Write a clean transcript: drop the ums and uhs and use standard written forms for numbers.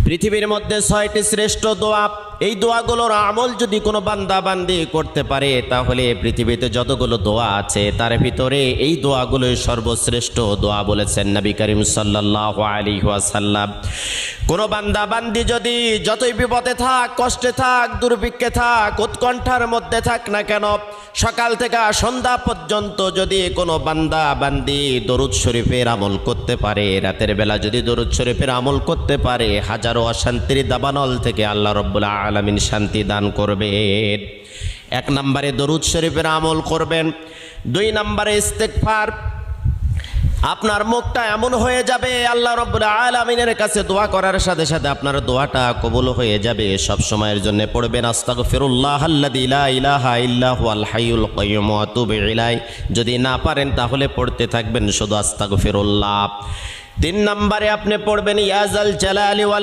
পৃথিবীর মধ্যে 6টি শ্রেষ্ঠ দোয়া, এই দোয়াগুলোর আমল যদি কোনো বান্দা বান্দি করতে পারে তাহলে পৃথিবীতে যতগুলো দোয়া আছে তার ভিতরে এই দোয়াগুলোই সর্বশ্রেষ্ঠ দোয়া বলেছেন নবী করিম সাল্লাল্লাহু আলাইহি ওয়াসাল্লাম। কোনো বান্দা বান্দি যদি যতই বিপদে থাক, কষ্টে থাক, দুর্ভিক্ষে থাক, উৎকণ্ঠার মধ্যে থাক না কেন, সকাল থেকে সন্ধ্যা পর্যন্ত যদি কোনো বান্দা বান্দি দরুদ শরীফের আমল করতে পারে, রাতের বেলা যদি দরুদ শরীফের আমল করতে পারে, হাজারো অশান্তির দাবানল থেকে আল্লাহ রাব্বুল আলামিন শান্তি দান করবেন। 1 নম্বরে দরুদ শরীফের আমল করবেন। 2 নম্বরে ইস্তেগফার। আপনার মুখটা এমন হয়ে যাবে আল্লাহ রাব্বুল আলামিনের কাছে দোয়া করার সাথে সাথে আপনার দোয়াটা কবুল হয়ে যাবে। সব সময়ের জন্য পড়বেন আস্তাগফিরুল্লাহাল্লাযী লা ইলাহা ইল্লা হুয়াল হাইয়ুল কাইয়্যুম ওয়া আতুবু ইলাইহি। যদি না পারেন তাহলে পড়তে থাকবেন শুধু আস্তাগফিরুল্লাহ। 3 নম্বরে আপনি পড়বেন ইয়া যাল জালালি ওয়াল